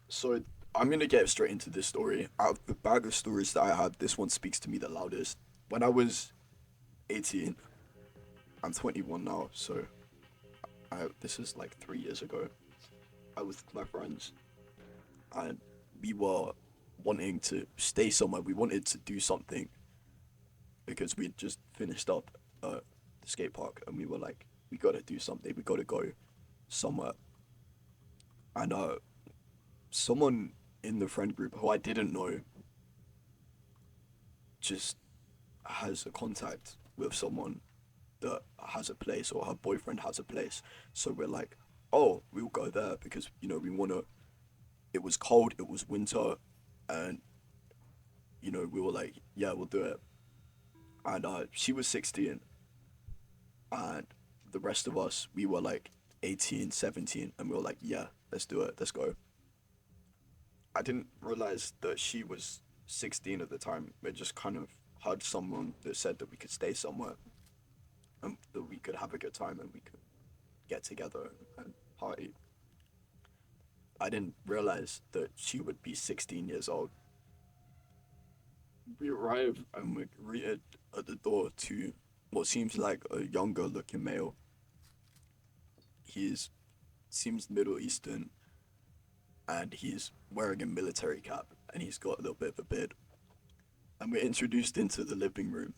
So I'm gonna get straight into this story. Out of the bag of stories that I have, this one speaks to me the loudest. When I was 18, I'm 21 now, so this is like 3 years ago. I was with my friends, and we were wanting to stay somewhere. We wanted to do something because we had just finished up the skate park, and we were like, we gotta do something. We gotta go somewhere. And someone in the friend group who I didn't know just has a contact with someone that has a place, or her boyfriend has a place. So we're like, oh, we'll go there because we wanna. It was cold. It was winter, and we were like, yeah, we'll do it. And she was 16, and the rest of us, we were like 18, 17, and we were like, yeah, let's do it. Let's go. I didn't realize that she was 16 at the time. We just kind of heard someone that said that we could stay somewhere and that we could have a good time and we could get together and party. I didn't realize that she would be 16 years old. We arrive and we're greeted at the door to what seems like a younger looking male. He seems Middle Eastern, and he's wearing a military cap, and he's got a little bit of a beard. And we're introduced into the living room,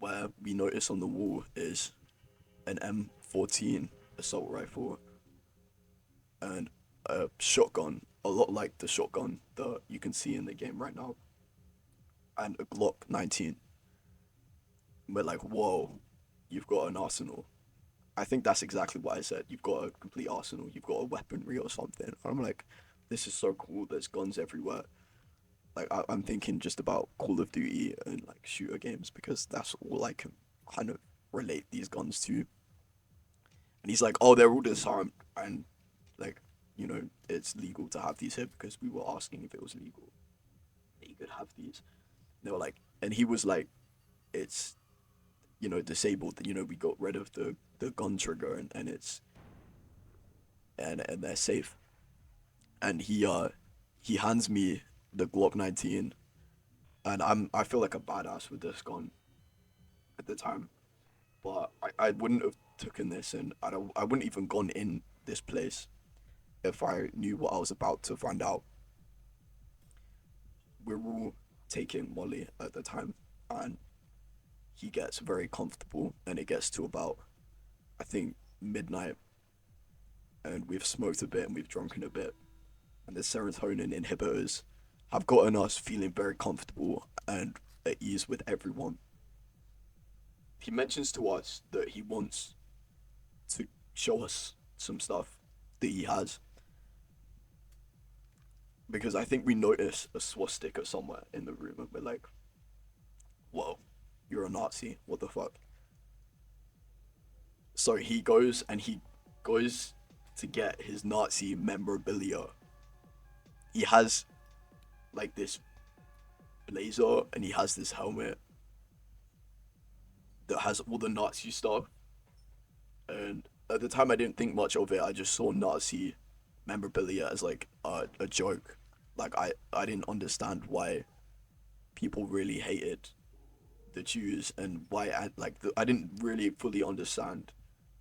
where we notice on the wall is an M14 assault rifle and a shotgun, a lot like the shotgun that you can see in the game right now, and a Glock 19. We're like, whoa, you've got an arsenal. I think that's exactly what I said. You've got a complete arsenal. You've got a weaponry or something. And I'm like, this is so cool. There's guns everywhere. Like I'm thinking just about Call of Duty and like shooter games because that's all I can kind of relate these guns to. And he's like, oh, they're all disarmed, and like, it's legal to have these here because we were asking if it was legal that you could have these. They were like, and he was like, it's disabled. We got rid of the gun trigger, and it's and they're safe. And he hands me the Glock 19, and I feel like a badass with this gun at the time, but I wouldn't have taken this, and I wouldn't even gone in this place if I knew what I was about to find out. We're all taking Molly at the time, and he gets very comfortable, and it gets to about, I think, midnight, and we've smoked a bit and we've drunken a bit, and the serotonin inhibitors have gotten us feeling very comfortable and at ease with everyone. He mentions to us that he wants to show us some stuff that he has, because I think we notice a swastika somewhere in the room and we're like, whoa, you're a Nazi. What the fuck? So he goes to get his Nazi memorabilia. He has like this blazer and he has this helmet that has all the Nazi stuff. And at the time, I didn't think much of it. I just saw Nazi memorabilia as like a joke. Like I didn't understand why people really hated the Jews and why I didn't really fully understand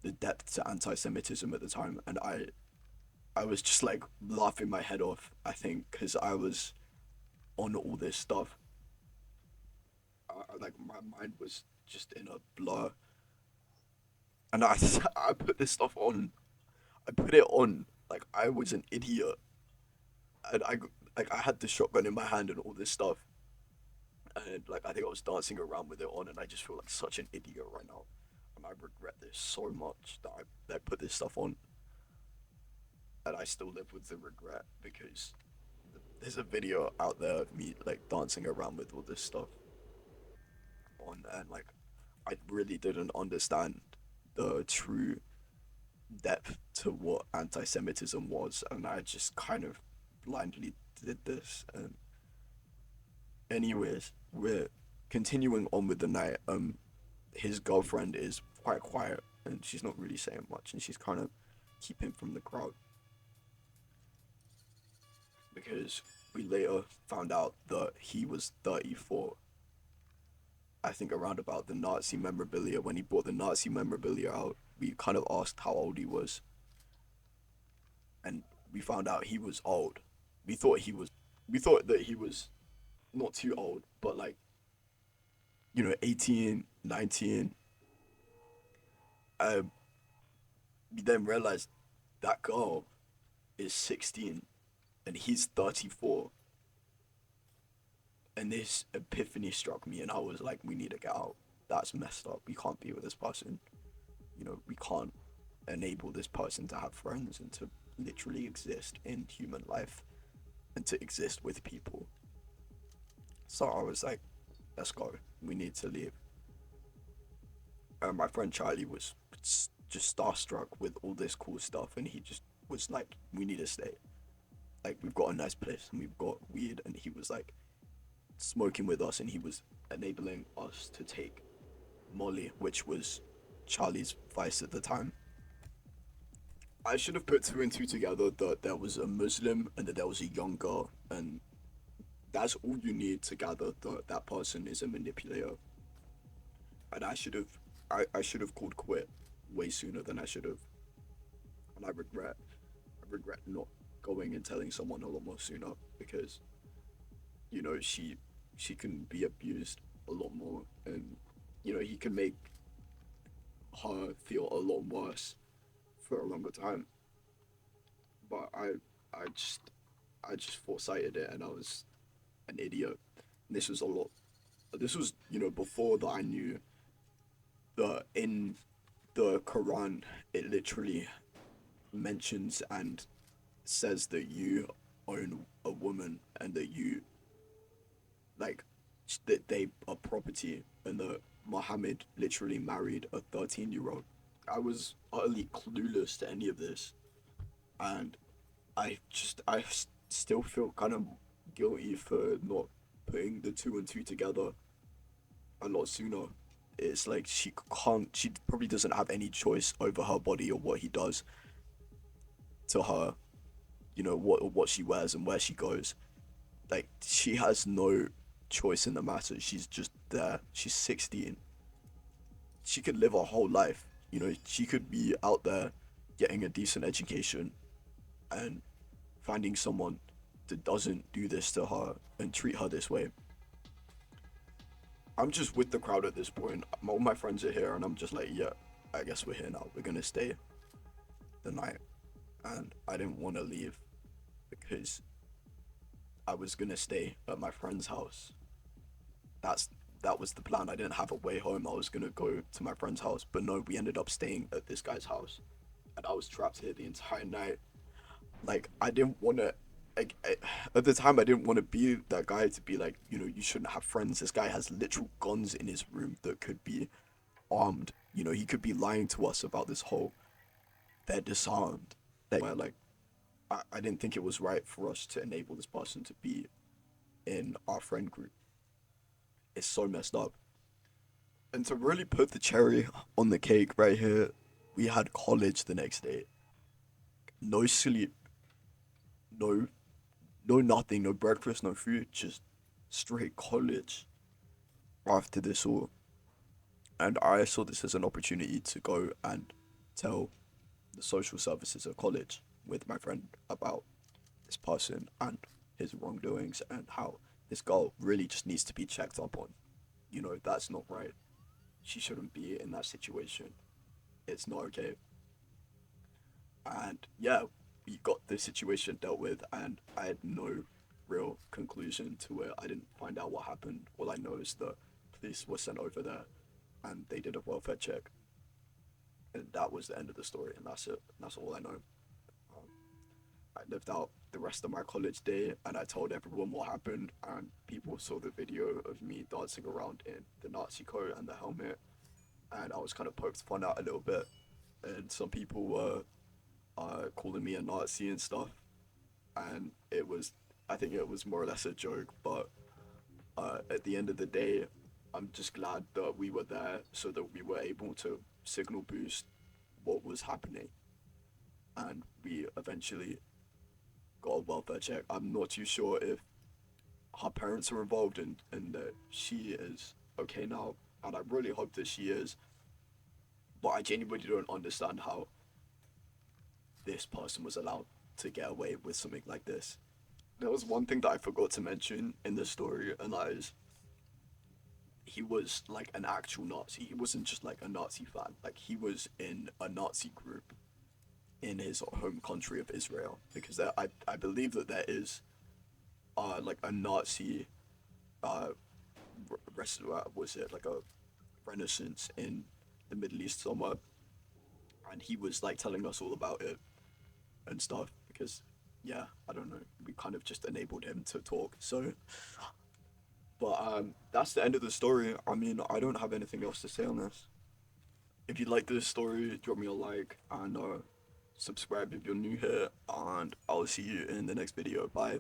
the depth to anti-Semitism at the time, and I was just like laughing my head off. I think because I was on all this stuff. Like my mind was just in a blur, and I put this stuff on. I put it on like I was an idiot, and I had the shotgun in my hand and all this stuff, and like I think I was dancing around with it on, and I just feel like such an idiot right now, and I regret this so much that I put this stuff on, and I still live with the regret because there's a video out there of me like dancing around with all this stuff on, and like I really didn't understand the true depth to what anti-Semitism was, and I just kind of blindly did this. And anyways, we're continuing on with the night. His girlfriend is quite quiet, and she's not really saying much, and she's kind of keeping from the crowd. because we later found out that he was 34. I think around about the Nazi memorabilia. When he brought the Nazi memorabilia out, we kind of asked how old he was, and we found out he was old. We thought he was, we thought that he was not too old, but like, 18, 19. Um, we then realized that girl is 16 and he's 34. And this epiphany struck me, and I was like, we need to get out. That's messed up. We can't be with this person. We can't enable this person to have friends and to literally exist in human life and to exist with people. So I was like, let's go. We need to leave. And my friend Charlie was just starstruck with all this cool stuff, and he just was like, we need to stay. Like, we've got a nice place and we've got weed, and he was like smoking with us, and he was enabling us to take Molly, which was Charlie's vice at the time. I should have put two and two together that there was a Muslim and that there was a young girl, and that's all you need to gather that that person is a manipulator. And I should have called quit way sooner than I should have, and I regret not going and telling someone a lot more sooner, because she can be abused a lot more, and he can make her feel a lot worse for a longer time. But I just I just foresighted it, and I was an idiot. And this was a lot. This was before that I knew that in the Quran it literally mentions and says that you own a woman, and that you like that they are property, and that Muhammad literally married a 13-year-old. I was utterly clueless to any of this, and I still feel kind of guilty for not putting the two and two together a lot sooner. It's like she probably doesn't have any choice over her body or what he does to her, what she wears and where she goes. Like, she has no choice in the matter. She's just there. She's 16. She could live her whole life. She could be out there getting a decent education and finding someone that doesn't do this to her and treat her this way. I'm just with the crowd at this point. All my friends are here, and I'm just like, yeah, I guess we're here now. We're gonna stay the night. And I didn't want to leave because I was gonna stay at my friend's house. That's that was the plan. I didn't have a way home. I was gonna go to my friend's house, but no, we ended up staying at this guy's house, and I was trapped here the entire night. Like, I didn't want to. Like, at the time, I didn't want to be that guy to be like, you shouldn't have friends. This guy has literal guns in his room that could be armed. He could be lying to us about this whole. They're disarmed. Like, I didn't think it was right for us to enable this person to be in our friend group. It's so messed up. And to really put the cherry on the cake right here, we had college the next day. No sleep, no no nothing, no breakfast, no food, just straight college after this all. And I saw this as an opportunity to go and tell the social services of college with my friend about this person and his wrongdoings, and how this girl really just needs to be checked up on. That's not right. She shouldn't be in that situation. It's not okay. And yeah, we got the situation dealt with, and I had no real conclusion to it. I didn't find out what happened. All I know is the police were sent over there, and they did a welfare check, and that was the end of the story. And that's it. That's all I know. Um, I lived out the rest of my college day, and I told everyone what happened, and people saw the video of me dancing around in the Nazi coat and the helmet, and I was kind of poked fun at a little bit, and some people were calling me a Nazi and stuff, and I think it was more or less a joke, but at the end of the day, I'm just glad that we were there so that we were able to signal boost what was happening, and we eventually got a welfare check. I'm not too sure if her parents are involved and that she is okay now, and I really hope that she is. But I genuinely don't understand how this person was allowed to get away with something like this. There was one thing that I forgot to mention in the story, and that is he was like an actual Nazi. He wasn't just like a Nazi fan. Like he was in a Nazi group in his home country of Israel, because I believe that there is like a Nazi uh was it like a renaissance in the Middle East somewhere, and he was like telling us all about it and stuff because yeah, I don't know, we kind of just enabled him to talk. So but that's the end of the story. I mean, I don't have anything else to say on this. If you like this story, drop me a like and subscribe if you're new here, and I'll see you in the next video. Bye.